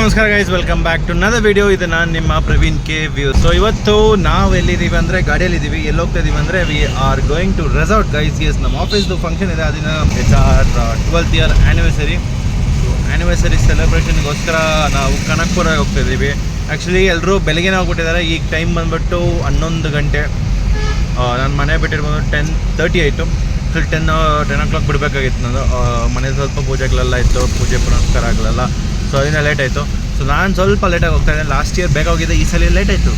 ನಮಸ್ಕಾರ guys, welcome back to another video. ಇದು ನಾನು ನಿಮ್ಮ ಪ್ರವೀಣ್ ಕೆ ವ್ಯೂ. ಸೊ ಇವತ್ತು ನಾವು ಎಲ್ಲಿದ್ದೀವಿ ಅಂದರೆ ಗಾಡಿಯಲ್ಲಿದ್ದೀವಿ. ಎಲ್ಲಿ ಹೋಗ್ತಾ ಇದ್ದೀವಿ ಅಂದರೆ we are going to resort guys. Yes, ನಮ್ಮ ಆಫೀಸ್ದು ಫಂಕ್ಷನ್ ಇದೆ. ಅದನ್ನ it's our 12th year anniversary. So anniversary ಸೆಲೆಬ್ರೇಷನ್ಗೋಸ್ಕರ ನಾವು ಕನಕ್ಪುರಗೆ ಹೋಗ್ತಾ ಇದ್ದೀವಿ. ಆ್ಯಕ್ಚುಲಿ ಎಲ್ಲರೂ ಬೆಳಗ್ಗೆನೇ ಹೋಗ್ಬಿಟ್ಟಿದ್ದಾರೆ. ಈಗ ಟೈಮ್ ಬಂದುಬಿಟ್ಟು 11 ಗಂಟೆ. ನಾನು ಮನೆ ಬಿಟ್ಟಿರ್ಬೋದು 10:30 ಆಯಿತು. Full 10 o'clock ಬಿಡಬೇಕಾಗಿತ್ತು. ನಾನು ಮನೆ ಸ್ವಲ್ಪ ಪೂಜೆಗಳೆಲ್ಲ ಇತ್ತು, ಪೂಜೆ ಪುನಸ್ಕಾರಗಳೆಲ್ಲ. ಸೊ ಅದರಿಂದ ಲೇಟ್ ಆಯಿತು. ಸೊ ನಾನು ಸ್ವಲ್ಪ ಲೇಟಾಗಿ ಹೋಗ್ತಾ ಇದ್ದೆ. ಲಾಸ್ಟ್ ಇಯರ್ ಬೇಗ ಹೋಗಿದ್ದೆ, ಈ ಸಲ ಲೇಟ್ ಆಯಿತು.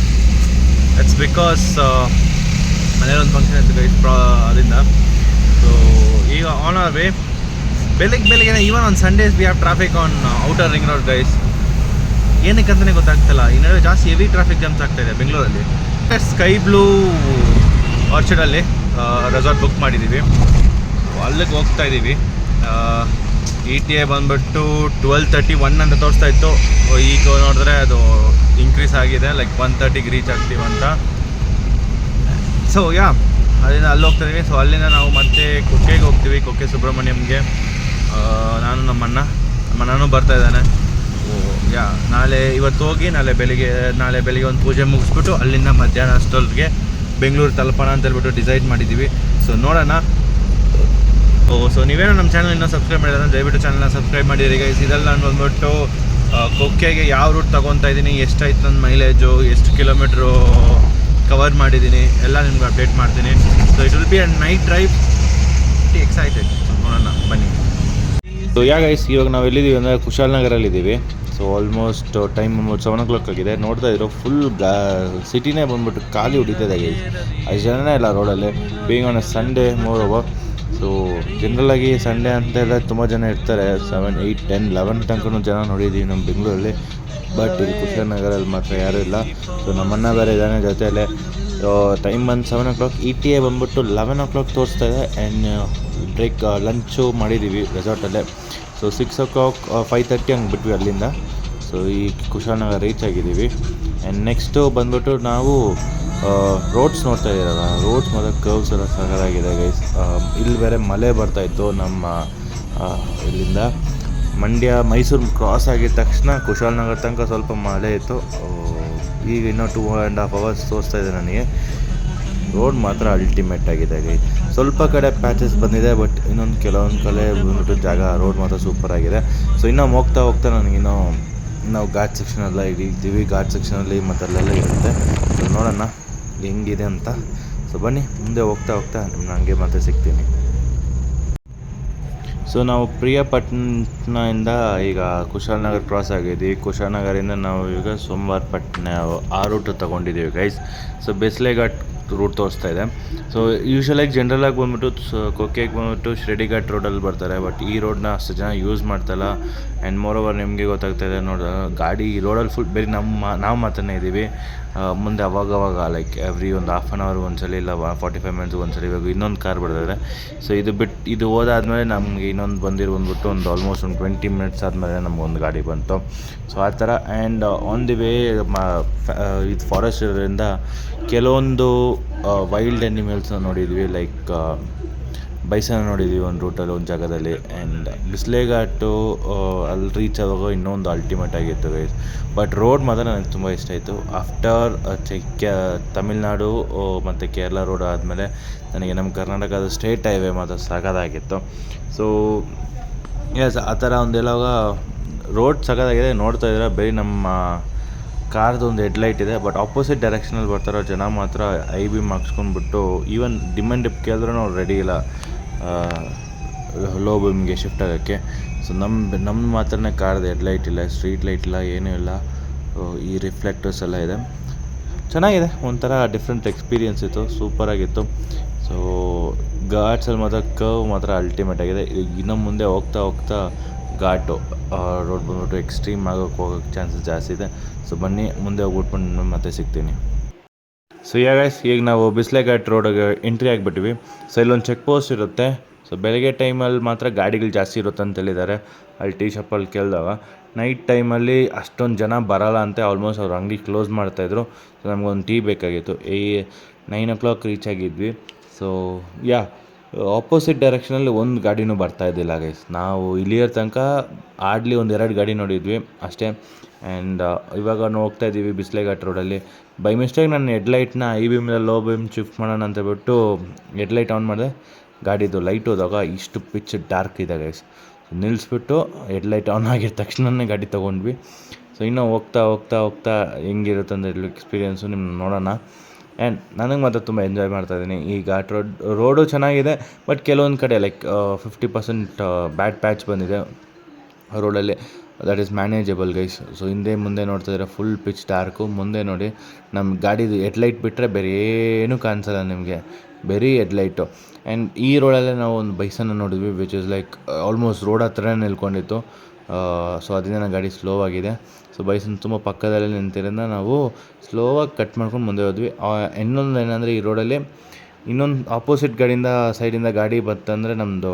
ಇಟ್ಸ್ ಬಿಕಾಸ್ ಮನೇಲಿ ಒಂದು ಫಂಕ್ಷನ್ ಇತ್ತು ಗೈಸ್, ಅದರಿಂದ. ಸೊ ಈಗ ಆನ್ ಅವರ್ ವೇ. ಬೆಳಿಗ್ಗೆ even on Sundays we have traffic on outer ring road guys. ಏನಕ್ಕೆ ಅಂತಲೇ ಗೊತ್ತಾಗ್ತಿಲ್ಲ. ಈ ನಡುವೆ ಜಾಸ್ತಿ ಹೆವಿ ಟ್ರಾಫಿಕ್ ಜಾಮ್ಸ್ ಆಗ್ತಾಯಿದೆ ಬೆಂಗಳೂರಲ್ಲಿ. ಸ್ಕೈ ಬ್ಲೂ ಆರ್ಚರ್ಡಲ್ಲಿ ರೆಸಾರ್ಟ್ ಬುಕ್ ಮಾಡಿದ್ದೀವಿ. ಅಲ್ಲಿಗೆ ಹೋಗ್ತಾ ಇದ್ದೀವಿ. ETA ಬಂದುಬಿಟ್ಟು 12:31 ಅಂತ ತೋರಿಸ್ತಾ ಇತ್ತು. ಈಗ ನೋಡಿದ್ರೆ ಅದು ಇನ್ಕ್ರೀಸ್ ಆಗಿದೆ, ಲೈಕ್ 1:30ಗೆ ರೀಚ್ ಆಗ್ತೀವಂತ. ಸೊ ಅದರಿಂದ ಅಲ್ಲಿ ಹೋಗ್ತಾ ಇದ್ದೀವಿ. ಸೊ ಅಲ್ಲಿಂದ ನಾವು ಮತ್ತೆ ಕುಕ್ಕೆಗೆ ಹೋಗ್ತೀವಿ, ಕುಕ್ಕೆ ಸುಬ್ರಹ್ಮಣ್ಯಂಗೆ. ನಾನು ನಮ್ಮಣ್ಣನೂ ಬರ್ತಾ ಇದ್ದಾನೆ. ಇವತ್ತು ಹೋಗಿ ನಾಳೆ ಬೆಳಿಗ್ಗೆ ಒಂದು ಪೂಜೆ ಮುಗಿಸ್ಬಿಟ್ಟು ಅಲ್ಲಿಂದ ಮಧ್ಯಾಹ್ನ ಅಷ್ಟೊತ್ತಿಗೆ ಬೆಂಗಳೂರು ತಲುಪೋಣ ಅಂತ ಹೇಳ್ಬಿಟ್ಟು ಡಿಸೈಡ್ ಮಾಡಿದ್ದೀವಿ. ಸೊ ನೋಡೋಣ. ಸೊ ನೀವೇನೋ ನಮ್ಮ ಚಾನಲ್ ಇನ್ನೂ ಸಬ್ಸ್ಕ್ರೈಬ್ ಮಾಡಿದ್ರೆ ದಯವಿಟ್ಟು ಚಾನಲ್ನ ಸಬ್ಸ್ಕ್ರೈಬ್ ಮಾಡಿರಿ ಗೈಸ್. ಇದೆಲ್ಲ ನಾನು ಬಂದ್ಬಿಟ್ಟು ಕೊಕ್ಕೆಗೆ ಯಾವ ರೂಟ್ ತೊಗೊತಾ ಇದ್ದೀನಿ, ಎಷ್ಟಾಯ್ತು ನನ್ನ ಮೈಲೇಜು, ಎಷ್ಟು ಕಿಲೋಮೀಟ್ರು ಕವರ್ ಮಾಡಿದ್ದೀನಿ ಎಲ್ಲ ನಿಮ್ಗೆ ಅಪ್ಡೇಟ್ ಮಾಡ್ತೀನಿ. So it will be a night drive. Excited. ನೋಡೋಣ ಬನ್ನಿ. ಸೊ ಗೈಸ್, ಇವಾಗ ನಾವು ಎಲ್ಲಿದ್ದೀವಿ ಅಂದರೆ ಕುಶಾಲನಗರಲ್ಲಿದ್ದೀವಿ. ಸೊ ಆಲ್ಮೋಸ್ಟ್ ಟೈಮ್ 7 o'clock ಆಗಿದೆ. ನೋಡ್ತಾ ಇದ್ರು ಫುಲ್ ಸಿಟಿನೇ ಬಂದ್ಬಿಟ್ಟು ಖಾಲಿ ಹೊಡಿತದೆ ಗೈಸ್. ಅಷ್ಟು ಜನನೇ ಇಲ್ಲ ರೋಡಲ್ಲಿ. Being on a Sunday moreover. So ಜನರಲಾಗಿ ಸಂಡೇ ಅಂತೆಲ್ಲ ತುಂಬ ಜನ ಇರ್ತಾರೆ. 7, 8, 10, 11 ತನಕ ಜನ ನೋಡಿದ್ದೀವಿ ನಮ್ಮ ಬೆಂಗಳೂರಲ್ಲಿ. ಬಟ್ ಇಲ್ಲಿ ಕುಶಾಲನಗರಲ್ಲಿ ಮಾತ್ರ ಯಾರೂ ಇಲ್ಲ. ಸೊ ನಮ್ಮಣ್ಣ ಬೇರೆ ಇದ್ದಾನೆ ಜೊತೆಯಲ್ಲೇ. ಟೈಮ್ ಬಂದು 7 o'clock. ETA ಬಂದ್ಬಿಟ್ಟು 11 o'clock ತೋರಿಸ್ತಾ ಇದೆ. ಆ್ಯಂಡ್ ಲಂಚು ಮಾಡಿದ್ದೀವಿ ರೆಸಾರ್ಟಲ್ಲೇ. ಸೊ 6 o'clock 5:30 ಹಂಗೆ ಬಿಟ್ವಿ ಅಲ್ಲಿಂದ. ಸೊ ಈ ಕುಶಾಲನಗರ ರೀಚ್ ಆಗಿದ್ದೀವಿ. ಆ್ಯಂಡ್ ನೆಕ್ಸ್ಟು ಬಂದ್ಬಿಟ್ಟು ನಾವು ರೋಡ್ಸ್ ನೋಡ್ತಾ ಇದ್ದೀರಲ್ಲ, ರೋಡ್ಸ್ ಮತ್ತು ಕರ್ವ್ಸ್ ಎಲ್ಲ ಸಖತ್ತಾಗಿದೆ ಗೈಸ್. ಇಲ್ಲಿ ಬೇರೆ ಮಳೆ ಬರ್ತಾಯಿತ್ತು. ನಮ್ಮ ಇಲ್ಲಿಂದ ಮೈಸೂರು ಕ್ರಾಸ್ ಆಗಿದ ತಕ್ಷಣ ಕುಶಾಲನಗರ ತನಕ ಸ್ವಲ್ಪ ಮಳೆ ಇತ್ತು. ಈಗ ಇನ್ನೂ 2.5 hours ತೋರಿಸ್ತಾ ಇದೆ ನನಗೆ. ರೋಡ್ ಮಾತ್ರ ಅಲ್ಟಿಮೇಟ್ ಆಗಿದೆ ಗೈಸ್. ಸ್ವಲ್ಪ ಕಡೆ ಪ್ಯಾಚಸ್ ಬಂದಿದೆ, ಬಟ್ ಕೆಲವೊಂದು ಕಡೆ ಬಂದ್ಬಿಟ್ಟು ರೋಡ್ ಮಾತ್ರ ಸೂಪರ್ ಆಗಿದೆ. ಸೊ ಇನ್ನೂ ಹೋಗ್ತಾ ನಾವು ಘಾಟ್ ಸೆಕ್ಷನೆಲ್ಲ ಇದ್ದೀವಿ. ಘಾಟ್ ಸೆಕ್ಷನಲ್ಲಿ ಮತ್ತು ಅಲ್ಲೆಲ್ಲ ಇರುತ್ತೆ. ಸೊ ನೋಡೋಣ ಹೆಂಗಿದೆ ಅಂತ. ಸೊ ಬನ್ನಿ ಮುಂದೆ ಹೋಗ್ತಾ ನಿಮ್ಮನ್ನ ಹಂಗೆ ಮತ್ತೆ ಸಿಗ್ತೀನಿ. ಸೊ ನಾವು ಪ್ರಿಯಾಪಟ್ಟಣದಿಂದ ಈಗ ಕುಶಾಲನಗರ ಕ್ರಾಸ್ ಆಗಿದ್ದೀವಿ. ಕುಶಾಲನಗರಿಂದ ನಾವು ಈಗ ಸೋಮವಾರಪಟ್ಟಣ ಆ ರೂಟ್ ತೊಗೊಂಡಿದ್ದೀವಿ ಗೈಸ್. ಸೊ ಬೆಸ್ಲೆಘಾಟ್ ರೂಟ್ ತೋರಿಸ್ತಾ ಇದೆ. ಸೊ ಯೂಶ್ವಲಾಗಿ ಜನರಲಾಗಿ ಬಂದ್ಬಿಟ್ಟು ಕೊಕ್ಕೆಗೆ ಬಂದ್ಬಿಟ್ಟು ಶಿರಡಿ ಘಾಟ್ ರೋಡಲ್ಲಿ ಬರ್ತಾರೆ. ಬಟ್ ಈ ರೋಡನ್ನ ಅಷ್ಟು ಜನ ಯೂಸ್ ಮಾಡ್ತಾಯಿಲ್ಲ. ಆ್ಯಂಡ್ ಮೋರ್ ಓವರ್ ನಿಮಗೆ ಗೊತ್ತಾಗ್ತಾಯಿದೆ ಗಾಡಿ ರೋಡಲ್ಲಿ ಫುಲ್ ಬರೀ ನಾವು ಮಾತ್ರನೇ ಇದ್ದೀವಿ. ಮುಂದೆ ಅವಾಗವಾಗ ಲೈಕ್ ಎವ್ರಿ ಒಂದು ಹಾಫ್ ಆನ್ ಅವರ್ ಒಂದ್ಸಲ ಇಲ್ಲ 45 minutes ಒಂದ್ಸಲ ಇವಾಗ ಇನ್ನೊಂದು ಕಾರ್ ಬರ್ತಿದೆ. ಸೊ ಇದು ಹೋದಾದ್ಮೇಲೆ ನಮಗೆ ಇನ್ನೊಂದು ಬಂದ್ಬಿಟ್ಟು ಒಂದು ಆಲ್ಮೋಸ್ಟ್ ಒಂದು 20 minutes ಆದಮೇಲೆ ನಮಗೊಂದು ಗಾಡಿ ಬಂತು. ಸೊ ಆ ಥರ. ಆ್ಯಂಡ್ ಆನ್ ದಿ ವೇ ಇದು ಫಾರೆಸ್ಟ್ ಇರೋದ್ರಿಂದ ಕೆಲವೊಂದು ವೈಲ್ಡ್ ಆ್ಯನಿಮಲ್ಸ್ನ ನೋಡಿದ್ವಿ. ಲೈಕ್ ಬೈಸನ್ನ ನೋಡಿದ್ವಿ ಒಂದು ರೂಟಲ್ಲಿ, ಒಂದು ಜಾಗದಲ್ಲಿ. ಆ್ಯಂಡ್ ಬಿಸ್ಲೆಘಾಟು ಅಲ್ಲಿ ರೀಚ್ ಆಗುವಾಗ ಇನ್ನೊಂದು ಅಲ್ಟಿಮೇಟ್ ಆಗಿತ್ತು ಗೈಸ್. ಬಟ್ ರೋಡ್ ಮಾತ್ರ ನನಗೆ ತುಂಬ ಇಷ್ಟ ಆಯಿತು. ಆಫ್ಟರ್ ತಮಿಳ್ನಾಡು ಮತ್ತು ಕೇರಳ ರೋಡ್ ಆದಮೇಲೆ ನನಗೆ ನಮ್ಮ ಕರ್ನಾಟಕದ ಸ್ಟೇಟ್ ಹೈವೇ ಮಾತ್ರ ಸಖತ್ತಾಗಿತ್ತು. ಸೊ ಆ ಥರ ಒಂದೆಲ್ಲವಾಗ ರೋಡ್ ಸಖತ್ತಾಗಿದೆ. ನೋಡ್ತಾ ಇದ್ರೆ ಬರೀ ನಮ್ಮ ಕಾರ್ದು ಒಂದು ಹೆಡ್ಲೈಟ್ ಇದೆ. ಬಟ್ ಆಪೋಸಿಟ್ ಡೈರೆಕ್ಷನಲ್ಲಿ ಬರ್ತಾರೋ ಜನ ಮಾತ್ರ IB ಹಾಕ್ಸ್ಕೊಂಡ್ಬಿಟ್ಟು ಈವನ್ ಡಿಪ್ ಕೇಳಿದ್ರೂ ಅವ್ರು ರೆಡಿ ಇಲ್ಲ ಲೋ ಬೀಮ್ಗೆ ಶಿಫ್ಟ್ ಆಗೋಕ್ಕೆ. ಸೊ ನಮ್ಮ ಮಾತ್ರನೇ ಕಾರ್ದು ಹೆಡ್ಲೈಟ್ ಇಲ್ಲ, ಸ್ಟ್ರೀಟ್ ಲೈಟ್ ಇಲ್ಲ, ಏನೂ ಇಲ್ಲ. ಈ ರಿಫ್ಲೆಕ್ಟರ್ಸ್ ಎಲ್ಲ ಇದೆ. ಚೆನ್ನಾಗಿದೆ, ಒಂಥರ ಡಿಫ್ರೆಂಟ್ ಎಕ್ಸ್ಪೀರಿಯೆನ್ಸ್ ಇತ್ತು, ಸೂಪರಾಗಿತ್ತು. ಸೊ ಘಾಟ್ಸಲ್ಲಿ ಮಾತ್ರ ಕರ್ವ್ ಮಾತ್ರ ಅಲ್ಟಿಮೇಟ್ ಆಗಿದೆ. ಇನ್ನು ಮುಂದೆ ಹೋಗ್ತಾ ಘಾಟು ರೋಡ್ ಬಂದ್ಬಿಟ್ಟು ಎಕ್ಸ್ಟ್ರೀಮ್ ಹೋಗೋಕ್ಕೆ ಚಾನ್ಸಸ್ ಜಾಸ್ತಿ ಇದೆ. ಸೊ ಬನ್ನಿ ಮುಂದೆ ಹೋಗ್ಬಿಟ್ಟು ಮತ್ತೆ ಸಿಗ್ತೀನಿ. ಸೊ ಗೈಸ್, ಈಗ ನಾವು ಬಿಸ್ಲೆಘಾಟ್ ರೋಡಿಗೆ ಎಂಟ್ರಿ ಆಗಿಬಿಟ್ವಿ. ಸೊ ಇಲ್ಲೊಂದು ಚೆಕ್ ಪೋಸ್ಟ್ ಇರುತ್ತೆ. ಸೊ ಬೆಳಗ್ಗೆ ಟೈಮಲ್ಲಿ ಮಾತ್ರ ಗಾಡಿಗಳು ಜಾಸ್ತಿ ಇರುತ್ತೆ ಅಂತ ಹೇಳಿದ್ದಾರೆ ಅಲ್ಲಿ ಟೀ ಶಾಪಲ್ಲಿ ಕೇಳಿದಾಗ. ನೈಟ್ ಟೈಮಲ್ಲಿ ಅಷ್ಟೊಂದು ಜನ ಬರೋಲ್ಲ ಅಂತ ಆಲ್ಮೋಸ್ಟ್ ಅವ್ರು ಅಂಗಡಿ ಕ್ಲೋಸ್ ಮಾಡ್ತಾಯಿದ್ರು. ಸೊ ನಮಗೊಂದು ಟೀ ಬೇಕಾಗಿತ್ತು. 9 o'clock ರೀಚ್ ಆಗಿದ್ವಿ. ಸೊ ಆಪೋಸಿಟ್ ಡೈರೆಕ್ಷನಲ್ಲಿ ಒಂದು ಗಾಡಿನೂ ಬರ್ತಾ ಇದ್ದಿಲ್ಲ ಗೈಸ್. ನಾವು ಇಲ್ಲಿಯರ ತನಕ ಆಡ್ಲಿ 1-2 ಗಾಡಿ ನೋಡಿದ್ವಿ ಅಷ್ಟೇ. ಆ್ಯಂಡ್ ಇವಾಗ ನಾವು ಹೋಗ್ತಾ ಇದ್ದೀವಿ ಬಿಸ್ಲೆಘಾಟ್ ರೋಡಲ್ಲಿ. ಬೈ ಮಿಸ್ಟೇಕ್ ನಾನು ಹೆಡ್ಲೈಟ್ನ ಐ ಬೀಮಿಂದ ಲೋ ಬೀಮ್ ಶಿಫ್ಟ್ ಮಾಡೋಣ ಅಂತೇಳ್ಬಿಟ್ಟು ಹೆಡ್ಲೈಟ್ ಆನ್ ಮಾಡಿದೆ. ಗಾಡಿದು ಲೈಟ್ ಹೋದಾಗ ಇಷ್ಟು ಪಿಚ್ ಡಾರ್ಕ್ ಇದೆ ಗೈಸ್. ನಿಲ್ಲಿಸ್ಬಿಟ್ಟು ಹೆಡ್ಲೈಟ್ ಆನ್ ಆಗಿದ ತಕ್ಷಣವೇ ಗಾಡಿ ತೊಗೊಂಡ್ವಿ. ಸೊ ಇನ್ನೂ ಹೋಗ್ತಾ ಹೋಗ್ತಾ ಹೋಗ್ತಾ ಹೆಂಗಿರುತ್ತೆ ಅಂದರೆ ಎಕ್ಸ್ಪೀರಿಯೆನ್ಸು ನಿಮ್ಗೆ ನೋಡೋಣ. ಆ್ಯಂಡ್ ನನಗೆ ಮಾತ್ರ ತುಂಬ ಎಂಜಾಯ್ ಮಾಡ್ತಾಯಿದ್ದೀನಿ. ಈ ಘಾಟ್ ರೋಡು ಚೆನ್ನಾಗಿದೆ, ಬಟ್ ಕೆಲವೊಂದು ಕಡೆ ಲೈಕ್ 50% ಬ್ಯಾಡ್ ಪ್ಯಾಚ್ ಬಂದಿದೆ ರೋಡಲ್ಲಿ. That is manageable guys. So ಹಿಂದೆ ಮುಂದೆ ನೋಡ್ತಾಯಿದ್ರೆ ಫುಲ್ ಪಿಚ್ ಡಾರ್ಕು. ಮುಂದೆ ನೋಡಿ ನಮ್ಮ ಗಾಡಿದು ಹೆಡ್ಲೈಟ್ ಬಿಟ್ಟರೆ ಬೇರೆ ಏನೂ ಕಾಣಿಸಲ್ಲ ನಿಮಗೆ, ಬರೀ ಹೆಡ್ಲೈಟು. ಆ್ಯಂಡ್ ಈ ರೋಡಲ್ಲೇ ನಾವು ಒಂದು ಬೈಸನ್ನು ನೋಡಿದ್ವಿ, which is like almost road ಹತ್ರನೇ ನಿಲ್ಕೊಂಡಿತ್ತು. ಸೊ ಅದರಿಂದ ನನ್ನ ಗಾಡಿ ಸ್ಲೋ ಆಗಿದೆ. ಸೊ ಬೈಸನ್ ತುಂಬ ಪಕ್ಕದಲ್ಲೇ ನಿಂತಿರೋದ್ರಿಂದ ನಾವು ಸ್ಲೋವಾಗಿ ಕಟ್ ಮಾಡ್ಕೊಂಡು ಮುಂದೆ ಹೋದ್ವಿ. ಇನ್ನೊಂದು ಏನಂದರೆ ಈ ರೋಡಲ್ಲಿ ಇನ್ನೊಂದು ಆಪೋಸಿಟ್ ಗಾಡಿಯಿಂದ ಸೈಡಿಂದ ಗಾಡಿ ಬಂತಂದರೆ ನಮ್ಮದು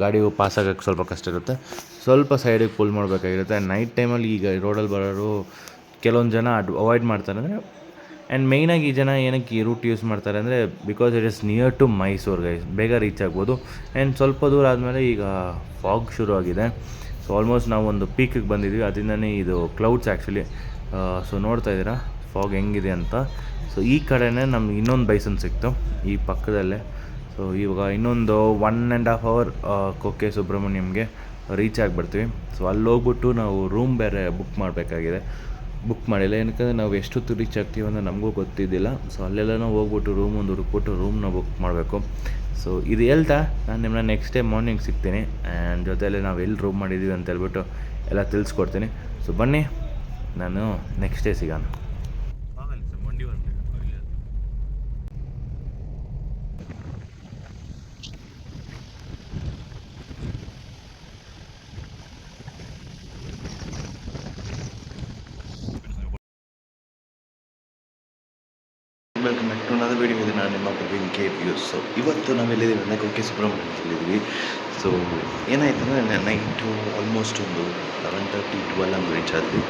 ಗಾಡಿ ಪಾಸ್ ಆಗೋಕ್ಕೆ ಸ್ವಲ್ಪ ಕಷ್ಟ ಇರುತ್ತೆ. ಸ್ವಲ್ಪ ಸೈಡಿಗೆ ಪುಲ್ ಮಾಡಬೇಕಾಗಿರುತ್ತೆ. ನೈಟ್ ಟೈಮಲ್ಲಿ ಈಗ ರೋಡಲ್ಲಿ ಬರೋರು ಕೆಲವೊಂದು ಜನ ಅವಾಯ್ಡ್ ಮಾಡ್ತಾರೆ. ಅಂದರೆ ಆ್ಯಂಡ್ ಮೇಯ್ನಾಗಿ ಈ ಜನ ಏನಕ್ಕೆ ಈ ರೂಟ್ ಯೂಸ್ ಮಾಡ್ತಾರೆ ಅಂದರೆ because it is near to Mysore guys, ಬೇಗ ರೀಚ್ ಆಗ್ಬೋದು. ಆ್ಯಂಡ್ ಸ್ವಲ್ಪ ದೂರ ಆದಮೇಲೆ ಈಗ ಫಾಗ್ ಶುರು ಆಗಿದೆ. ಸೊ ಆಲ್ಮೋಸ್ಟ್ ನಾವು ಒಂದು ಪೀಕಿಗೆ ಬಂದಿದ್ವಿ, ಅದರಿಂದನೇ ಇದು ಕ್ಲೌಡ್ಸ್ ಆ್ಯಕ್ಚುಲಿ. ಸೊ ನೋಡ್ತಾ ಇದ್ದೀರಾ ಫಾಗ್ ಹೆಂಗಿದೆ ಅಂತ. ಸೊ ಈ ಕಡೆನೇ ನಮ್ಗೆ ಇನ್ನೊಂದು ಬೈಸನ್ ಸಿಕ್ತು ಈ ಪಕ್ಕದಲ್ಲೇ. ಸೊ ಇವಾಗ ಇನ್ನೊಂದು 1.5 hour ಕುಕ್ಕೆ ಸುಬ್ರಹ್ಮಣ್ಯಮ್ಗೆ ರೀಚ್ ಆಗಿಬಿಡ್ತೀವಿ. ಸೊ ಅಲ್ಲಿ ಹೋಗ್ಬಿಟ್ಟು ನಾವು ರೂಮ್ ಬೇರೆ ಬುಕ್ ಮಾಡಬೇಕಾಗಿದೆ. ಬುಕ್ ಮಾಡಿಲ್ಲ, ಏನಕ್ಕಂದರೆ ನಾವು ಎಷ್ಟೊತ್ತು ರೀಚ್ ಆಗ್ತೀವಿ ಅಂತ ನಮಗೂ ಗೊತ್ತಿದ್ದಿಲ್ಲ. ಸೊ ಅಲ್ಲೆಲ್ಲ ಹೋಗ್ಬಿಟ್ಟು ರೂಮ್ ಒಂದು ಹುಡುಕ್ಬಿಟ್ಟು ರೂಮ್ನ ಬುಕ್ ಮಾಡಬೇಕು. ಸೊ ಇದು ಹೇಳ್ತಾ ನಾನು ನಿಮ್ಮನ್ನ ನೆಕ್ಸ್ಟ್ ಡೇ ಮಾರ್ನಿಂಗ್ ಸಿಗ್ತೀನಿ. ಆ್ಯಂಡ್ ಜೊತೆಯಲ್ಲಿ ನಾವು ಎಲ್ಲಿ ರೂಮ್ ಮಾಡಿದ್ದೀವಿ ಅಂತ ಹೇಳ್ಬಿಟ್ಟು ಎಲ್ಲ ತಿಳಿಸ್ಕೊಡ್ತೀನಿ. ಸೊ ಬನ್ನಿ, ನಾನು ನೆಕ್ಸ್ಟ್ ಡೇ ಸಿಗೋಣ. Welcome back to another video. ಇದೆ ನಾನು ನಿಮ್ಮ ಪ್ರವೀಣ್ ಕೆ ವ್ಯೂಸ್. ಸೊ ಇವತ್ತು ನಾವೆಲ್ಲಿದ್ದೀವಿ ಅಂದರೆ ಕುಕ್ಕೆ ಸುಬ್ರಹ್ಮಣ್ಯದಲ್ಲಿದ್ದೀವಿ. ಸೊ ಏನಾಯ್ತು ಅಂದರೆ ನೈಟು ಆಲ್ಮೋಸ್ಟ್ ಒಂದು 11:30 12 ಹಂಗೆ ರೀಚ್ ಆದ್ವಿ.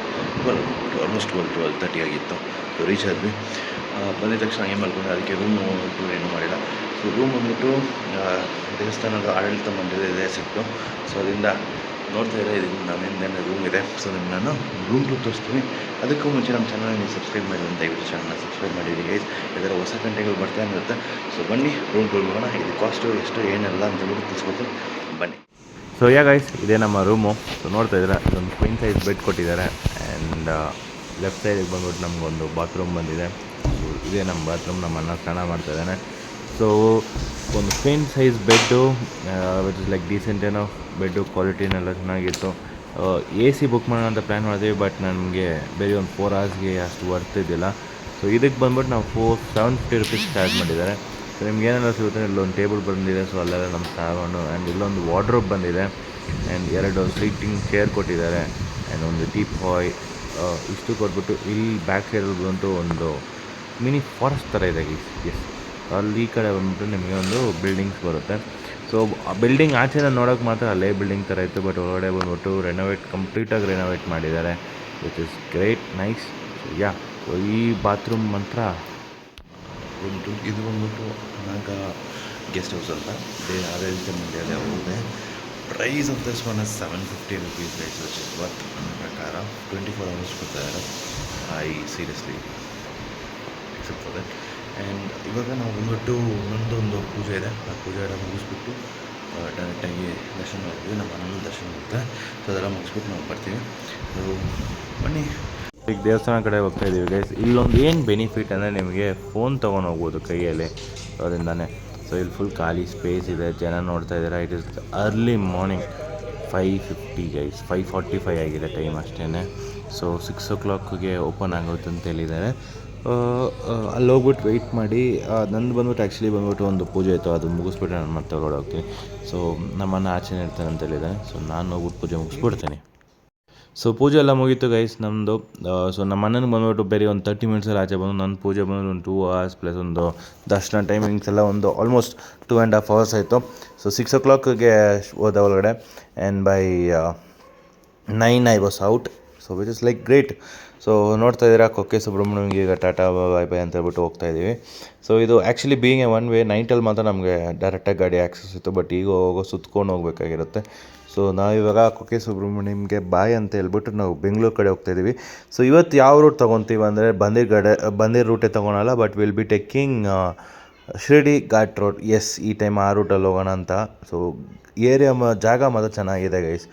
ಆಲ್ಮೋಸ್ಟ್ 12:30 ಆಗಿತ್ತು. ಸೊ ರೀಚ್ ಆದ್ವಿ. ಬಂದಿದ ತಕ್ಷಣ ಏನು ಮಾಡ್ಕೊಂಡು ಅದಕ್ಕೆ ರೂಮ್ ಏನೂ ಮಾಡಿಲ್ಲ. ಸೊ ರೂಮ್ ಬಂದ್ಬಿಟ್ಟು ದೇವಸ್ಥಾನದ ಆಡಳಿತ ಮಂದಿರ ಸಿಕ್ತು. ಸೊ ಅದರಿಂದ ನೋಡ್ತಾ ಇರೋ ಇದು ನಮ್ಮಿಂದ ರೂಮ್ ಇದೆ. ಸೊ ನಾನು ರೂಮ್ ಟೂರ್ ತೋರಿಸ್ತೀನಿ. ಅದಕ್ಕೂ ಮುಂಚೆ ನಮ್ಮ ಚಾನಲ್ ನೀವು ಸಬ್ಸ್ಕ್ರೈಬ್ ಮಾಡಿ ಅಂತ ದಯವಿಟ್ಟು ಚಾನಲ್ನ ಸಬ್ಸ್ಕ್ರೈಬ್ ಮಾಡಿದ್ದೀವಿ ಗೈಸ್. ಇದರ ಹೊಸ ಕಂಟೆಂಟ್ಗಳು ಬರ್ತಾ ಇರುತ್ತೆ. ಸೊ ಬನ್ನಿ ರೂಮ್ ಹೋಗೋಣ. ಇದು ಕಾಸ್ಟು ಎಷ್ಟು ಏನೆಲ್ಲ ಅಂತ ಹೇಳ್ಬಿಟ್ಟು ತಿಳಿಸ್ಕೊಡ್ತೀನಿ, ಬನ್ನಿ. ಸೊ ಗೈಸ್, ಇದೇ ನಮ್ಮ ರೂಮು. ಸೊ ನೋಡ್ತಾ ಇದ್ದೀರಾ, ಇದೊಂದು ಕ್ವೀನ್ ಸೈಜ್ ಬೆಡ್ ಕೊಟ್ಟಿದ್ದಾರೆ. ಆ್ಯಂಡ್ ಲೆಫ್ಟ್ ಸೈಡಿಗೆ ಬಂದ್ಬಿಟ್ಟು ನಮಗೊಂದು ಬಾತ್ರೂಮ್ ಬಂದಿದೆ. ಸೊ ಇದೇ ನಮ್ಮ ಬಾತ್ರೂಮ್. ನಮ್ಮ ಅಣ್ಣ ಸ್ನಾನ ಮಾಡ್ತಾಯಿದ್ದಾನೆ. ಸೊ ಒಂದು queen size bed, which is like decent ಏನೋ ಬೆಡ್ಡು, ಕ್ವಾಲಿಟಿನೆಲ್ಲ ಚೆನ್ನಾಗಿತ್ತು. AC ಬುಕ್ ಮಾಡೋಣ ಅಂತ ಪ್ಲ್ಯಾನ್ ಮಾಡಿದ್ವಿ, ಬಟ್ ನನಗೆ ಬೇರೆ ಒಂದು 4 hours ಅಷ್ಟು ವರ್ತ್ ಇದ್ದಿಲ್ಲ. ಸೊ ಇದಕ್ಕೆ ಬಂದ್ಬಿಟ್ಟು ನಾವು 750 rupees ಚಾರ್ಜ್ ಮಾಡಿದ್ದಾರೆ. ಸೊ ನಿಮ್ಗೆ ಏನೆಲ್ಲ ಸಿಗುತ್ತೆ, ಇಲ್ಲೊಂದು ಟೇಬಲ್ ಬಂದಿದೆ. ಸೊ ಅಲ್ಲೆಲ್ಲ ನಮ್ಮ ಸಾಮಾನು. ಆ್ಯಂಡ್ ಇಲ್ಲೊಂದು ವಾರ್ಡ್ರೋಬ್ ಬಂದಿದೆ. ಆ್ಯಂಡ್ 2 ಸೀಟಿಂಗ್ ಚೇರ್ ಕೊಟ್ಟಿದ್ದಾರೆ. ಆ್ಯಂಡ್ ಒಂದು ಟೀಪಾಯ್ ಇಷ್ಟು ಕೊಟ್ಬಿಟ್ಟು ಇಲ್ಲಿ ಬ್ಯಾಕ್ ಸೈಡಲ್ಲಿ ಬಂತು ಒಂದು ಮಿನಿ ಫಾರೆಸ್ಟ್ ಥರ ಇದೆ. ಎಸ್, ಅಲ್ಲಿ ಈ ಕಡೆ ಬಂದ್ಬಿಟ್ಟು ನಿಮಗೆ ಒಂದು ಬಿಲ್ಡಿಂಗ್ಸ್ ಬರುತ್ತೆ. ಸೊ ಆ ಬಿಲ್ಡಿಂಗ್ ಆಚೆನ ನೋಡೋಕೆ ಮಾತ್ರ ಅಲ್ಲೇ ಬಿಲ್ಡಿಂಗ್ ಥರ ಇತ್ತು, ಬಟ್ ಒಳಗಡೆ ಬಂದ್ಬಿಟ್ಟು ಕಂಪ್ಲೀಟಾಗಿ ರೆನೋವೇಟ್ ಮಾಡಿದ್ದಾರೆ, which is great nice. So ಈ ಬಾತ್ರೂಮ್ ಮಾತ್ರ ಉಂಟು. ಇದು ಬಂದ್ಬಿಟ್ಟು ನಾಗ ಗೆಸ್ಟ್ ಹೌಸ್ ಅಂತ ಆಡಳಿತ ಮಂಡ್ಯದ ಹೋಗಿದೆ. Price of this one is 750 rupees guys, which is worth ನನ್ನ ಪ್ರಕಾರ. 24 hours ಕೊಡ್ತಾಯಿದ್ದಾರೆ. I seriously except for that. And ಇವಾಗ ನಾವು ಬಂದ್ಬಿಟ್ಟು ಇನ್ನೊಂದೊಂದು ಪೂಜೆ ಇದೆ. ಆ ಪೂಜೆ ಎಲ್ಲ ಮುಗಿಸ್ಬಿಟ್ಟು ಡೈರೆಕ್ಟಾಗಿ ದರ್ಶನ ಮಾಡ್ತೀವಿ. ನಮ್ಮ ಮನೇಲಿ ದರ್ಶನ ಇರುತ್ತೆ. ಸೊ ಅದೆಲ್ಲ ಮುಗಿಸ್ಬಿಟ್ಟು ನಾವು ಬರ್ತೀವಿ. ಸೊ ಬನ್ನಿ, ಈಗ ದೇವಸ್ಥಾನ ಕಡೆ ಹೋಗ್ತಾ ಇದ್ದೀವಿ ಗೈಸ್. ಇಲ್ಲೊಂದು ಏನು ಬೆನಿಫಿಟ್ ಅಂದರೆ ನಿಮಗೆ ಫೋನ್ ತೊಗೊಂಡು ಹೋಗ್ಬೋದು ಕೈಯಲ್ಲಿ. ಸೊ ಅದರಿಂದಾನೆ. ಸೊ ಇಲ್ಲಿ ಫುಲ್ ಖಾಲಿ ಸ್ಪೇಸ್ ಇದೆ. ಜನ ನೋಡ್ತಾ ಇದ್ದಾರೆ. It is early morning 5:50 guys. 5:45 ಆಗಿದೆ ಟೈಮ್ ಅಷ್ಟೇ. ಸೊ 6 o'clockಗೆ ಓಪನ್ ಆಗುತ್ತೆ ಅಂತ ಹೇಳಿದ್ದಾರೆ. ಅಲ್ಲಿ ಹೋಗ್ಬಿಟ್ಟು ವೆಯ್ಟ್ ಮಾಡಿ. ನಂದು ಬಂದ್ಬಿಟ್ಟು ಆ್ಯಕ್ಚುಲಿ ಬಂದ್ಬಿಟ್ಟು ಒಂದು ಪೂಜೆ ಇತ್ತು, ಅದು ಮುಗಿಸ್ಬಿಟ್ಟು ನಾನು ಮತ್ತೆ ಹೊರಗಡೆ ಹೋಗ್ತೀನಿ. ಸೊ ನಮ್ಮನ್ನು ಆಚೆನೇ ಇರ್ತಾನೆ ಅಂತ ಹೇಳಿದ್ದಾನೆ. ಸೊ ನಾನು ಹೋಗ್ಬಿಟ್ಟು ಪೂಜೆ ಮುಗಿಸ್ಬಿಡ್ತೀನಿ. ಸೊ ಪೂಜೆ ಎಲ್ಲ ಮುಗೀತು ಗೈಸ್ ನಮ್ಮದು. ಸೊ ನಮ್ಮ ಅಣ್ಣನಿಗೆ ಬಂದ್ಬಿಟ್ಟು ಬೇರೆ ಒಂದು 30 minutes ಆಚೆ ಬಂದು ನನ್ನ ಪೂಜೆ ಬಂದು ಒಂದು 2 hours ಪ್ಲಸ್ ಒಂದು ದರ್ಶನ ಟೈಮಿಂಗ್ಸ್ ಎಲ್ಲ ಒಂದು ಆಲ್ಮೋಸ್ಟ್ 2.5 hours ಆಯಿತು. ಸೊ 6 o'clockಗೆ ಹೋದ ಒಳಗಡೆ. And by 9 I was out. So which is like great. So ನೋಡ್ತಾ ಇದ್ದೀರಾ, ಕುಕ್ಕೆ ಸುಬ್ರಹ್ಮಣ್ಯಮ್ಗೆ ಈಗ ಟಾಟಾ ಬೈ ಬೈ ಅಂತ ಹೇಳ್ಬಿಟ್ಟು ಹೋಗ್ತಾ ಇದ್ದೀವಿ. ಸೊ ಇದು actually being a one way. ನೈಟಲ್ಲಿ ಮಾತ್ರ ನಮಗೆ ಡೈರೆಕ್ಟಾಗಿ ಗಾಡಿ ಆ್ಯಕ್ಸಸ್ ಇತ್ತು, ಬಟ್ ಈಗ ಸುತ್ಕೊಂಡು ಹೋಗ್ಬೇಕಾಗಿರುತ್ತೆ. ಸೊ ನಾವಿವಾಗ ಕುಕ್ಕೆ ಸುಬ್ರಹ್ಮಣ್ಯಂಗೆ ಬಾಯ್ ಅಂತ ಹೇಳ್ಬಿಟ್ಟು ನಾವು ಬೆಂಗಳೂರು ಕಡೆ ಹೋಗ್ತಾಯಿದ್ದೀವಿ. ಸೊ ಇವತ್ತು ಯಾವ ರೂಟ್ ತೊಗೊತೀವಿ ಅಂದರೆ ಬಂದಿರ್ ರೂಟೇ ತೊಗೊಳಲ್ಲ, but will be taking Shiradi ghat road. Yes, ಈ ಟೈಮ್ ಆ ರೂಟಲ್ಲಿ ಹೋಗೋಣ ಅಂತ. ಸೊ ಏರಿಯಾ ಜಾಗ ಮಾತ್ರ ಚೆನ್ನಾಗಿದೆ ಗೈಸ್,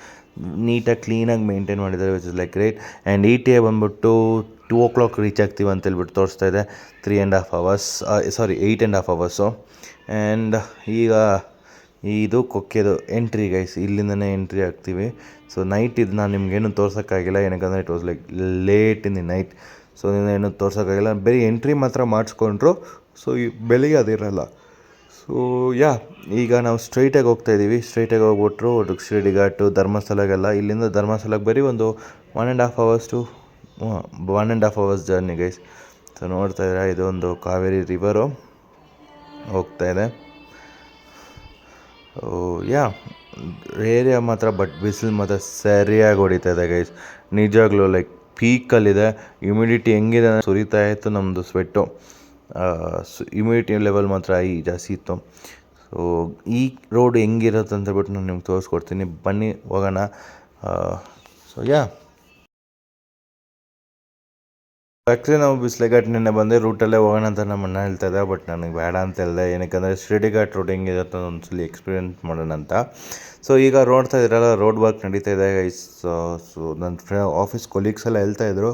ನೀಟಾಗಿ ಕ್ಲೀನಾಗಿ ಮೇಂಟೈನ್ ಮಾಡಿದ್ದಾರೆ, which is like great. And ETA ಬಂದ್ಬಿಟ್ಟು 2 o'clock ರೀಚ್ ಆಗ್ತೀವಿ ಅಂತೇಳ್ಬಿಟ್ಟು ತೋರಿಸ್ತಾ ಇದೆ. 3.5 hours, 8.5 hours. ಆ್ಯಂಡ್ ಈಗ ಇದು ಕೊಕ್ಕೆದು ಎಂಟ್ರಿ ಗೈಸ್, ಇಲ್ಲಿಂದನೇ ಎಂಟ್ರಿ ಆಗ್ತೀವಿ. ಸೊ ನೈಟ್ ಇದು ನಾನು ನಿಮಗೇನು ತೋರ್ಸೋಕ್ಕಾಗಿಲ್ಲ, ಏನಕ್ಕಂದರೆ it was like late in the night. So ಏನು ತೋರ್ಸೋಕ್ಕಾಗಿಲ್ಲ, ಬರೀ ಎಂಟ್ರಿ ಮಾತ್ರ ಮಾಡಿಸ್ಕೊಂಡ್ರು. ಸೊ ಈ ಬೆಳಿಗ್ಗೆ ಅದಿರಲ್ಲ. ಸೊ ಈಗ ನಾವು ಸ್ಟ್ರೈಟಾಗಿ ಹೋಗ್ತಾಯಿದ್ದೀವಿ. ಸ್ಟ್ರೈಟಾಗಿ ಹೋಗ್ಬಿಟ್ರು ಶಿರ್ಡಿ ಘಾಟು, ಧರ್ಮಸ್ಥಳಕ್ಕೆಲ್ಲ. ಇಲ್ಲಿಂದ ಧರ್ಮಸ್ಥಳಕ್ಕೆ ಬರೀ ಒಂದು 1.5 hours ಜರ್ನಿ ಗೈಸ್. ಸೊ ನೋಡ್ತಾ ಇದ್ದೀರಾ, ಇದೊಂದು ಕಾವೇರಿ ರಿವರು ಹೋಗ್ತಾಯಿದೆ. ಏರಿಯಾ ಮಾತ್ರ ಬಟ್ ಬಿಸಿಲು ಮಾತ್ರ ಸರಿಯಾಗಿ ಹೊಡಿತಾ ಇದೆ ಗೈಸ್, ನಿಜವಾಗ್ಲೂ ಲೈಕ್ ಪೀಕಲ್ಲಿದೆ. ಹ್ಯುಮಿಡಿಟಿ ಹೆಂಗಿದೆ ಸುರಿತಾ ಇತ್ತು ನಮ್ಮದು ಸ್ವೆಟ್ಟು. ಹ್ಯುಮಿಡಿಟಿ ಲೆವೆಲ್ ಮಾತ್ರ ಜಾಸ್ತಿ ಇತ್ತು. ಸೊ ಈ ರೋಡ್ ಹೆಂಗಿರುತ್ತೆ ಅಂತ ಹೇಳ್ಬಿಟ್ಟು ನಾನು ನಿಮ್ಗೆ ತೋರಿಸ್ಕೊಡ್ತೀನಿ, ಬನ್ನಿ ಹೋಗೋಣ. ಸೊ ಆ್ಯಕ್ಚುಲಿ ನಾವು ಬಿಸ್ಲೆ ಘಾಟ್ನಿಂದ ಬಂದು ರೂಟಲ್ಲೇ ಹೋಗೋಣ ಅಂತ ನಮ್ಮ ಅಣ್ಣ ಹೇಳ್ತಾ ಇದ್ದೆ, ಬಟ್ ನನಗೆ ಬೇಡ ಅಂತ ಹೇಳಿದೆ. ಏನಕ್ಕೆ ಶಿರ್ಡಿ ಘಾಟ್ ರೋಡ್ ಹೆಂಗಿರುತ್ತೆ ಒಂದ್ಸಲಿ ಎಕ್ಸ್ಪೀರಿಯೆನ್ಸ್ ಮಾಡೋಣ ಅಂತ. ಸೊ ಈಗ ನೋಡ್ತಾ ಇದ್ದೀರಲ್ಲ, ರೋಡ್ ವರ್ಕ್ ನಡೀತಾ ಇದೆ ಗೈಸ್. ಸೊ ನನ್ನ ಆಫೀಸ್ ಕೊಲೀಗ್ಸ್ ಎಲ್ಲ ಹೇಳ್ತಾಯಿದ್ರು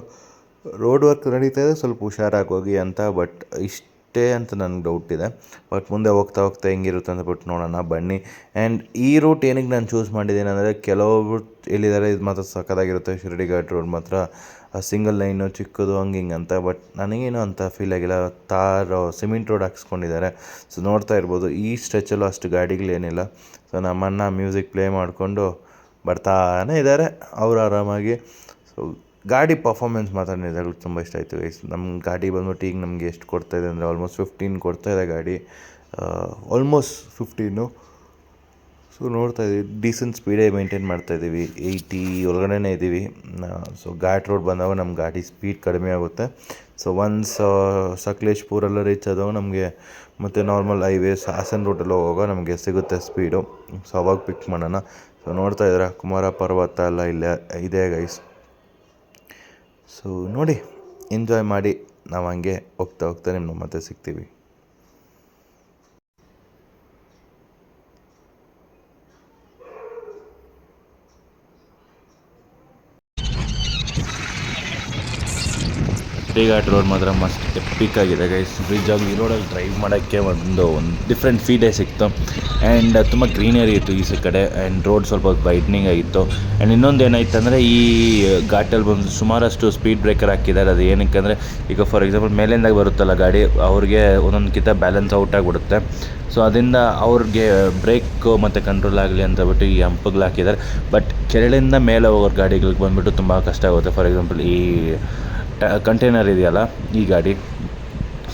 ರೋಡ್ ವರ್ಕ್ ನಡೀತಾ ಇದೆ, ಸ್ವಲ್ಪ ಹುಷಾರಾಗಿ ಹೋಗಿ ಅಂತ. ಬಟ್ ಇಷ್ಟೇ ಅಂತ ನನಗೆ ಡೌಟ್ ಇದೆ, ಬಟ್ ಮುಂದೆ ಹೋಗ್ತಾ ಹೆಂಗಿರುತ್ತೆ ಅಂತ ಬಿಟ್ಟು ನೋಡೋಣ ಬನ್ನಿ. ಆ್ಯಂಡ್ ಈ ರೂಟ್ ಏನಕ್ಕೆ ನಾನು ಚೂಸ್ ಮಾಡಿದ್ದೀನಿ ಅಂದರೆ, ಕೆಲವೊಬ್ರು ಹೇಳಿದ್ದಾರೆ ಇದು ಮಾತ್ರ ಸಕ್ಕತ್ತಾಗಿರುತ್ತೆ ಶಿರ್ಡಿ ಘಾಟ್ ರೋಡ್ ಮಾತ್ರ, ಸಿಂಗಲ್ ಲೈನು ಚಿಕ್ಕದು ಹಿಂಗೆ ಅಂತ. ಬಟ್ ನನಗೇನು ಅಂತ ಫೀಲ್ ಆಗಿಲ್ಲ. Cement road ಹಾಕ್ಸ್ಕೊಂಡಿದ್ದಾರೆ. ಸೊ ನೋಡ್ತಾ ಇರ್ಬೋದು, ಈ ಸ್ಟ್ರೆಚಲ್ಲೂ ಅಷ್ಟು ಗಾಡಿಗಳೇನಿಲ್ಲ. ಸೊ ನಮ್ಮನ್ನ ಮ್ಯೂಸಿಕ್ ಪ್ಲೇ ಮಾಡಿಕೊಂಡು ಬರ್ತಾನೆ ಇದ್ದಾರೆ ಅವರು ಆರಾಮಾಗಿ. ಸೊ ಗಾಡಿ ಪರ್ಫಾರ್ಮೆನ್ಸ್ ಮಾತ್ರ ನಿಜವಾಗ್ಲೂ ತುಂಬ ಇಷ್ಟ ಆಯಿತು ಗೈಸ್. ನಮ್ಮ ಗಾಡಿ ಬಂದ್ಬಿಟ್ಟು ಈಗ ನಮಗೆ ಎಷ್ಟು ಕೊಡ್ತಾಯಿದೆ ಅಂದರೆ ಆಲ್ಮೋಸ್ಟ್ 15 ಕೊಡ್ತಾಯಿದೆ ಗಾಡಿ, ಆಲ್ಮೋಸ್ಟ್ 15. ಸೊ ನೋಡ್ತಾ ಇದ್ದೀವಿ, ಡೀಸೆಂಟ್ ಸ್ಪೀಡೇ ಮೇಂಟೈನ್ ಮಾಡ್ತಾಯಿದ್ದೀವಿ, 80 ಒಳಗಡೆನೇ ಇದ್ದೀವಿ. ಸೊ ಘಾಟ್ ರೋಡ್ ಬಂದಾಗ ನಮ್ಮ ಗಾಡಿ ಸ್ಪೀಡ್ ಕಡಿಮೆ ಆಗುತ್ತೆ. ಸೊ ಒನ್ಸ್ ಸಕಲೇಶ್ಪುರೆಲ್ಲ ರೀಚ್ ಆದಾಗ ನಮಗೆ ಮತ್ತು ನಾರ್ಮಲ್ ಹೈವೇಸ್ ಹಾಸನ್ ರೂಟಲ್ಲಿ ಹೋಗುವಾಗ ನಮಗೆ ಸಿಗುತ್ತೆ ಸ್ಪೀಡು. ಸೊ ಅವಾಗ ಪಿಕ್ ಮಾಡೋಣ. ಸೊ ನೋಡ್ತಾ ಇದ್ದೀರಾ, ಕುಮಾರ ಪರ್ವತ ಎಲ್ಲ ಇಲ್ಲೇ ಇದೆ ಗೈಸ್. ಸೊ ನೋಡಿ, ಎಂಜಾಯ್ ಮಾಡಿ. ನಾವು ಹಂಗೆ ಹೋಗ್ತಾ ನಿಮ್ಮನ್ನು ಮತ್ತೆ ಸಿಗ್ತೀವಿ. ಶಿರ್ಡಿ ಘಾಟ್ ರೋಡ್ ಮಾತ್ರ ಮಸ್ತ್ ಎಪಿಕ್ ಆಗಿದೆ ಗೈಸ್. ನಿಜವಾಗ್ಲೂ ಈ ರೋಡಲ್ಲಿ ಡ್ರೈವ್ ಮಾಡೋಕ್ಕೆ ಒಂದು ಡಿಫ್ರೆಂಟ್ ಫೀಡೇ ಸಿಕ್ತು. ಆ್ಯಂಡ್ ತುಂಬ ಗ್ರೀನರಿ ಇತ್ತು ಈ ಕಡೆ. ಆ್ಯಂಡ್ ರೋಡ್ ಸ್ವಲ್ಪ ವೈಡ್ನಿಂಗ್ ಆಗಿತ್ತು. ಆ್ಯಂಡ್ ಇನ್ನೊಂದು ಏನಾಯ್ತು ಅಂದರೆ, ಈ ಘಾಟಲ್ಲಿ ಬಂದು ಸುಮಾರಷ್ಟು ಸ್ಪೀಡ್ ಬ್ರೇಕರ್ ಹಾಕಿದ್ದಾರೆ. ಅದು ಏನಕ್ಕೆ ಅಂದರೆ, ಈಗ ಫಾರ್ ಎಕ್ಸಾಂಪಲ್ ಮೇಲಿಂದಾಗ ಬರುತ್ತಲ್ಲ ಗಾಡಿ, ಅವ್ರಿಗೆ ಒಂದೊಂದಕ್ಕಿಂತ ಬ್ಯಾಲೆನ್ಸ್ ಔಟ್ ಆಗಿಬಿಡುತ್ತೆ. ಸೊ ಅದರಿಂದ ಅವ್ರಿಗೆ ಬ್ರೇಕ್ ಮತ್ತು ಕಂಟ್ರೋಲ್ ಆಗಲಿ ಅಂತ ಬಿಟ್ಟು ಈ ಹಂಪಗಳು ಹಾಕಿದ್ದಾರೆ. ಬಟ್ ಕೆಳಗಿಂದ ಮೇಲೆ ಹೋಗೋ ಗಾಡಿಗಳಿಗೆ ಬಂದುಬಿಟ್ಟು ತುಂಬ ಕಷ್ಟ ಆಗುತ್ತೆ. ಫಾರ್ ಎಕ್ಸಾಂಪಲ್ ಈ ಕಂಟೈನರ್ ಇದೆಯಲ್ಲ ಈ ಗಾಡಿ,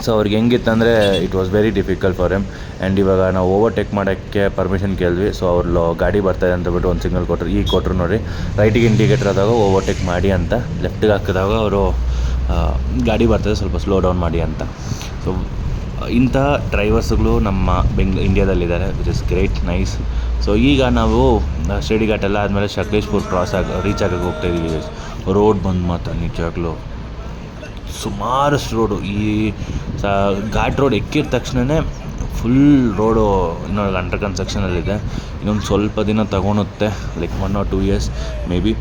ಸೊ ಅವ್ರಿಗೆ ಹೆಂಗಿತ್ತಂದರೆ it was very difficult for them. And ಇವಾಗ ನಾವು ಓವರ್ಟೇಕ್ ಮಾಡೋಕ್ಕೆ ಪರ್ಮಿಷನ್ ಕೇಳಿದ್ವಿ. ಸೊ ಅವ್ರು ಗಾಡಿ ಬರ್ತಾಯಿದೆ ಅಂತ ಬಿಟ್ಟು ಒಂದು ಸಿಗ್ನಲ್ ಕೊಟ್ಟರು ನೋಡಿ, ರೈಟಿಗೆ ಇಂಡಿಕೇಟರ್ ಆದಾಗ ಓವರ್ಟೇಕ್ ಮಾಡಿ ಅಂತ, ಲೆಫ್ಟಿಗೆ ಹಾಕಿದಾಗ ಅವರು ಗಾಡಿ ಬರ್ತಾಯಿದೆ ಸ್ವಲ್ಪ ಸ್ಲೋ ಡೌನ್ ಮಾಡಿ ಅಂತ. ಸೊ ಇಂಥ ಡ್ರೈವರ್ಸ್ಗಳು ನಮ್ಮ ಇಂಡಿಯಾದಲ್ಲಿದ್ದಾರೆ, which is great, nice. So ಈಗ ನಾವು ಶಿರ್ಡಿ ಘಾಟೆಲ್ಲ ಆದಮೇಲೆ ಸಕಲೇಶ್ಪುರ ರೀಚ್ ಆಗೋಕ್ಕೆ ಹೋಗ್ತಾಯಿದ್ದೀವಿ. ರೋಡ್ ಬಂದು ಮಾತ್ರ ನಿಜವಾಗ್ಲೂ ಸುಮಾರಷ್ಟು ರೋಡು. ಈ ಘಾಟ್ ರೋಡ್ ಎಕ್ಕಿದ ತಕ್ಷಣವೇ ಫುಲ್ ರೋಡು ಇನ್ನೂ ಅಂಡರ್ ಕನ್ಸ್ಟ್ರಕ್ಷನಲ್ಲಿದೆ. ಇನ್ನೊಂದು ಸ್ವಲ್ಪ ದಿನ ತಗೊಳುತ್ತೆ, like 1 or 2 years maybe.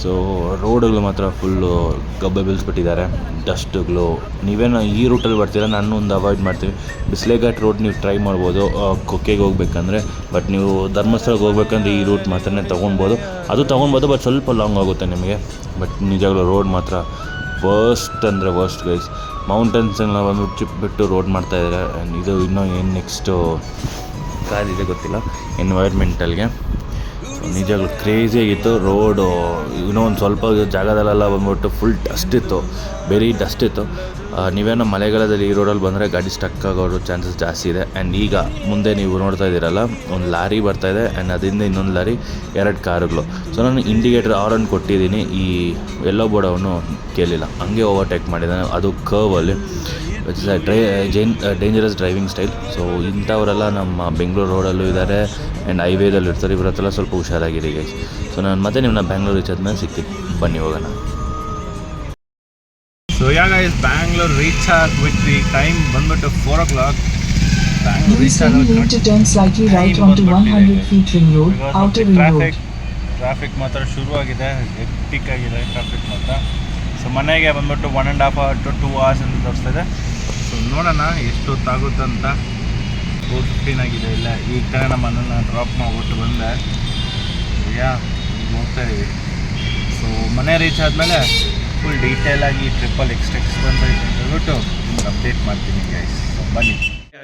So ರೋಡುಗಳು ಮಾತ್ರ ಫುಲ್ಲು ಗಬ್ಬೆ ಬೀಳಿಸ್ಬಿಟ್ಟಿದ್ದಾರೆ, ಡಸ್ಟ್ಗಳು. ನೀವೇನು ಈ ರೂಟಲ್ಲಿ ಬರ್ತೀರಾ, ನಾನು ಒಂದು ಅವಾಯ್ಡ್ ಮಾಡ್ತೀವಿ. ಬಿಸ್ಲೆ ಘಾಟ್ ರೋಡ್ ನೀವು ಟ್ರೈ ಮಾಡ್ಬೋದು ಕೊಕ್ಕೆಗೆ ಹೋಗ್ಬೇಕಂದ್ರೆ. ಬಟ್ ನೀವು ಧರ್ಮಸ್ಥಳಕ್ಕೆ ಹೋಗ್ಬೇಕಂದ್ರೆ ಈ ರೂಟ್ ಮಾತ್ರನೇ ತೊಗೊಳ್ಬೋದು, ಬಟ್ ಸ್ವಲ್ಪ ಲಾಂಗ್ ಆಗುತ್ತೆ ನಿಮಗೆ. ಬಟ್ ನಿಜವಾಗ್ಲೂ ರೋಡ್ ಮಾತ್ರ ವರ್ಸ್ಟ್ ಅಂದರೆ ವರ್ಸ್ಟ್ ಗೈಸ್. ಮೌಂಟೇನ್ಸನ್ನ ಬಂದು ಬಿಟ್ಟು ರೋಡ್ ಮಾಡ್ತಾಯಿದ್ದಾರೆ. ಆ್ಯಂಡ್ ಇದು ಇನ್ನೂ ಏನು ನೆಕ್ಸ್ಟು ಕಾದಿದೆ ಗೊತ್ತಿಲ್ಲ ಎನ್ವೈರ್ಮೆಂಟಲ್ಗೆ. ಸೊ ನಿಜವಾಗ್ಲೂ ಕ್ರೇಜಿಯಾಗಿತ್ತು ರೋಡು. ಇನ್ನೂ ಒಂದು ಸ್ವಲ್ಪ ಜಾಗದಲ್ಲೆಲ್ಲ ಬಂದ್ಬಿಟ್ಟು ಫುಲ್ ಡಸ್ಟ್ ಇತ್ತು, ವೆರಿ ಡಸ್ಟ್ ಇತ್ತು. ನೀವೇನೋ ಮಳೆಗಾಲದಲ್ಲಿ ಈ ರೋಡಲ್ಲಿ ಬಂದರೆ ಗಾಡಿ ಸ್ಟಕ್ ಆಗೋದು ಚಾನ್ಸಸ್ ಜಾಸ್ತಿ ಇದೆ. ಆ್ಯಂಡ್ ಈಗ ಮುಂದೆ ನೀವು ನೋಡ್ತಾ ಇದ್ದೀರಲ್ಲ, ಒಂದು ಲಾರಿ ಬರ್ತಾಯಿದೆ, ಆ್ಯಂಡ್ ಅದರಿಂದ ಇನ್ನೊಂದು ಲಾರಿ, 2 ಕಾರುಗಳು. ಸೊ ನಾನು ಇಂಡಿಕೇಟರ್ ಆರನ್ನು ಕೊಟ್ಟಿದ್ದೀನಿ, ಈ ಎಲ್ಲೋ ಬೋರ್ಡ್ ಅವನು ಕೇಳಿಲ್ಲ, ಹಂಗೆ ಓವರ್ಟೇಕ್ ಮಾಡಿದ್ದಾನೆ, ಅದು ಕರ್ವಲ್ಲಿ. Which is dangerous driving style. So ಇಂಥವರೆಲ್ಲ ನಮ್ಮ ಬೆಂಗಳೂರು ರೋಡಲ್ಲೂ ಇದ್ದಾರೆ ಆ್ಯಂಡ್ ಹೈವೇದಲ್ಲೂ ಇರ್ತಾರೆ. ಇವರ ಹತ್ರ ಸ್ವಲ್ಪ ಹುಷಾರಾಗಿರಿ ಗೈಸ್. ಸೊ ನಾನು ಮತ್ತೆ ನಿಮ್ಮನ್ನ ಬ್ಯಾಂಗ್ಳೂರು ರೀಚ್ ಆದ್ಮೇಲೆ ಸಿಗ್ತೀನಿ, ಬನ್ನಿ ಹೋಗೋಣ. ಸೊ ಗೈಸ್ ಬ್ಯಾಂಗ್ಳೂರು ರೀಚ್ ಆಗಿಬಿಟ್ವಿ. ಟೈಮ್ ಬಂದ್ಬಿಟ್ಟು 4 o'clock. ಬ್ಯಾಂಗ್ಳೂರು ರೀಚ್ ಟ್ರಾಫಿಕ್ ಮಾತ್ರ ಶುರುವಾಗಿದೆ, ಹೆಕ್ಟಿಕ್ ಆಗಿದೆ ಟ್ರಾಫಿಕ್ ಮಾತ್ರ. ಸೊ ಮನೆಗೆ ಬಂದ್ಬಿಟ್ಟು 1.5 hour to 2 hours ಅಂತ ತೋರಿಸ್ತಾ ಇದೆ. ಸೊ ನೋಡೋಣ ಎಷ್ಟು ಹೊತ್ತಾಗುತ್ತಂತ. 4:15 ಆಗಿದೆ. ಇಲ್ಲ ಈಗ ತಾನೇ ನಮ್ಮ ಮನೆಯನ್ನ ಡ್ರಾಪ್ ಮಾಡಿಬಿಟ್ಟು ಬಂದೆ. ಈಗ ಹೋಗ್ತಾಯಿದ್ದೀವಿ. ಸೊ ಮನೆ ರೀಚ್ ಆದಮೇಲೆ ಫುಲ್ ಡೀಟೇಲಾಗಿ ಟ್ರಿಪ್ಪಲ್ಲಿ ಎಕ್ಸ್ಪೆನ್ಸ್ ಆಯಿತು ಅಂತ ಹೇಳ್ಬಿಟ್ಟು ನಿಮ್ಗೆ ಅಪ್ಡೇಟ್ ಮಾಡ್ತೀನಿ ಗೈಸ್. ಬನ್ನಿ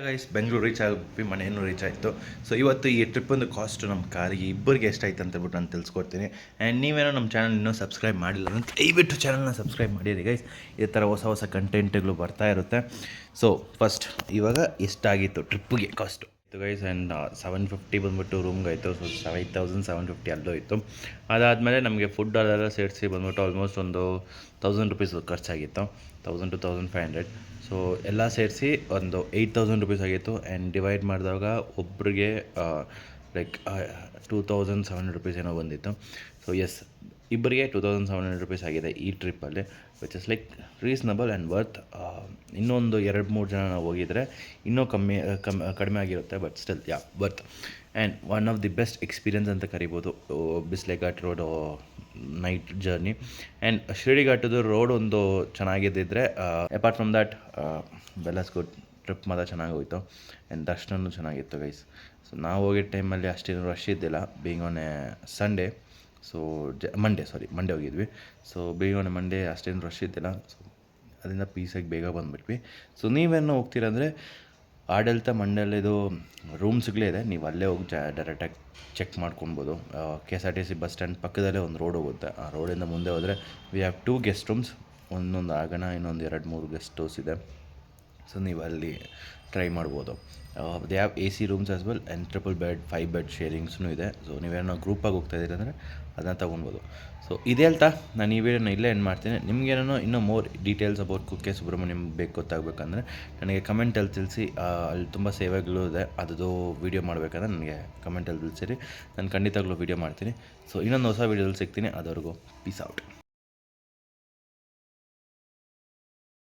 ಗೈಸ್. ಬೆಂಗಳೂರು ರೀಚ್ ಆಗಿ ಮನೆಯನ್ನು ರೀಚ್ ಆಯಿತು. ಸೊ ಇವತ್ತು ಈ ಟ್ರಿಪ್ಪೊಂದು ಕಾಸ್ಟು ನಮ್ಮ ಕಾರಿಗೆ ಇಬ್ಬರಿಗೆ ಎಷ್ಟಾಯ್ತು ಅಂತ ಹೇಳ್ಬಿಟ್ಟು ನಾನು ತಿಳಿಸ್ಕೊಡ್ತೀನಿ. ಆ್ಯಂಡ್ ನೀವೇನೋ ನಮ್ಮ ಚಾನಲ್ ಇನ್ನೂ ಸಬ್ಸ್ಕ್ರೈಬ್ ಮಾಡಿಲ್ಲ ಅಂತ ದಯವಿಟ್ಟು ಚಾನಲ್ನ ಸಬ್ಸ್ಕ್ರೈಬ್ ಮಾಡಿರಿ ಗೈಸ್. ಇದೇ ಥರ ಹೊಸ ಕಂಟೆಂಟ್ಗಳು ಬರ್ತಾ ಇರುತ್ತೆ. ಸೊ ಫಸ್ಟ್ ಇವಾಗ ಎಷ್ಟಾಗಿತ್ತು ಟ್ರಿಪ್ಪಿಗೆ ಕಾಸ್ಟು ಗೈಸ್. ಆ್ಯಂಡ್ 750 ಬಂದ್ಬಿಟ್ಟು ರೂಮ್ಗೆ ಆಯಿತು. ಸೊ 7,750 ಅಲ್ಲೂ ಇತ್ತು. ಅದಾದಮೇಲೆ ನಮಗೆ ಫುಡ್ ಅಲ್ಲೆಲ್ಲ ಸೇರಿಸಿ ಬಂದ್ಬಿಟ್ಟು ಆಲ್ಮೋಸ್ಟ್ ಒಂದು 1,000 ರೂಪೀಸ್ ಖರ್ಚಾಗಿತ್ತು. 1,000 to 1,500. ಸೊ ಎಲ್ಲ ಸೇರಿಸಿ ಒಂದು 8,000 ರೂಪೀಸ್ ಆಗಿತ್ತು. ಆ್ಯಂಡ್ ಡಿವೈಡ್ ಮಾಡಿದಾಗ ಒಬ್ಬರಿಗೆ ಲೈಕ್ 2,700 ರೂಪೀಸ್ ಏನೋ ಬಂದಿತ್ತು. ಸೊ ಎಸ್, ಇಬ್ಬರಿಗೆ 2,700 ರೂಪೀಸ್ ಆಗಿದೆ ಈ ಟ್ರಿಪ್ಪಲ್ಲಿ, which is like reasonable and worth. ಇನ್ನೊಂದು 2-3 ಜನ ನಾವು ಹೋಗಿದರೆ ಇನ್ನೂ ಕಡಿಮೆ ಆಗಿರುತ್ತೆ, but still worth. And one of the best experience ಅಂತ ಕರಿಬೋದು Bisleghat road night journey. And Shiradi ಘಾಟದ ರೋಡ್ ಒಂದು ಚೆನ್ನಾಗಿದ್ದಿದ್ರೆ ಅಪಾರ್ಟ್ ಫ್ರಮ್ ದ್ಯಾಟ್ ಬೆಲಸ್ಗುಡ್ ಟ್ರಿಪ್ ಮಾತ್ರ ಚೆನ್ನಾಗಿ ಹೋಯಿತು. ಆ್ಯಂಡ್ ದರ್ಶನೂ ಚೆನ್ನಾಗಿತ್ತು ಗೈಸ್. ಸೊ ನಾವು ಹೋಗಿದ್ದ ಟೈಮಲ್ಲಿ ಅಷ್ಟೇನು ರಶ್ ಇದ್ದಿಲ್ಲ, being on a Sunday. So Monday ಹೋಗಿದ್ವಿ. So being on a Monday ಅಷ್ಟೇನು ರಶ್ ಇದ್ದಿಲ್ಲ. ಸೊ ಅದರಿಂದ ಪೀಸಾಗಿ ಬೇಗ ಬಂದುಬಿಟ್ವಿ. ಸೊ ನೀವೇನೋ ಹೋಗ್ತೀರಂದರೆ ಆಡಳಿತ ಮಂಡಳಿದು ರೂಮ್ಸ್ಗಳೇ ಇದೆ, ನೀವು ಅಲ್ಲೇ ಹೋಗಿ ಡೈರೆಕ್ಟಾಗಿ ಚೆಕ್ ಮಾಡ್ಕೊಬೋದು. KSRTC ಬಸ್ ಸ್ಟ್ಯಾಂಡ್ ಪಕ್ಕದಲ್ಲೇ ಒಂದು ರೋಡ್ ಹೋಗುತ್ತೆ. ಆ ರೋಡಿಂದ ಮುಂದೆ ಹೋದರೆ ವಿ ಹ್ಯಾವ್ 2 ಗೆಸ್ಟ್ ರೂಮ್ಸ್. ಒಂದೊಂದು ಆಗಣ, ಇನ್ನೊಂದು 2-3 ಗೆಸ್ಟ್ ಹೌಸ್ ಇದೆ. ಸೊ ನೀವು ಅಲ್ಲಿ ಟ್ರೈ ಮಾಡ್ಬೋದು. They have AC rooms as well and 3 bed 5 bed ಶೇರಿಂಗ್ಸ್ನೂ ಇದೆ. ಸೊ ನೀವೇನೋ ಗ್ರೂಪಾಗಿ ಹೋಗ್ತಾಯಿದ್ದೀರಿ ಅಂದರೆ ಅದನ್ನು ತೊಗೊಬೋದು. ಸೊ ಇದೇ ಹೇಳ್ತಾ ನಾನು ಈ ವಿಡಿಯೋನ ಇಲ್ಲೇ ಎಂಡ್ ಮಾಡ್ತೀನಿ. ನಿಮಗೇನೋ ಇನ್ನೂ more details about Kukke Subrahmanyam ಬೇಕು ಗೊತ್ತಾಗಬೇಕಂದ್ರೆ ನನಗೆ ಕಮೆಂಟಲ್ಲಿ ತಿಳಿಸಿ. ಅಲ್ಲಿ ತುಂಬ ಸೇವೆಗಳು ಇದೆ, ಅದು ವೀಡಿಯೋ ಮಾಡಬೇಕಂದ್ರೆ ನನಗೆ ಕಮೆಂಟಲ್ಲಿ ತಿಳಿಸಿರಿ, ನಾನು ಖಂಡಿತವಾಗ್ಲೂ ವೀಡಿಯೋ ಮಾಡ್ತೀನಿ. ಸೊ ಇನ್ನೊಂದು ಹೊಸ ವೀಡಿಯೋದಲ್ಲಿ ಸಿಗ್ತೀನಿ. ಅದವರೆಗೂ ಪೀಸ್ ಔಟ್.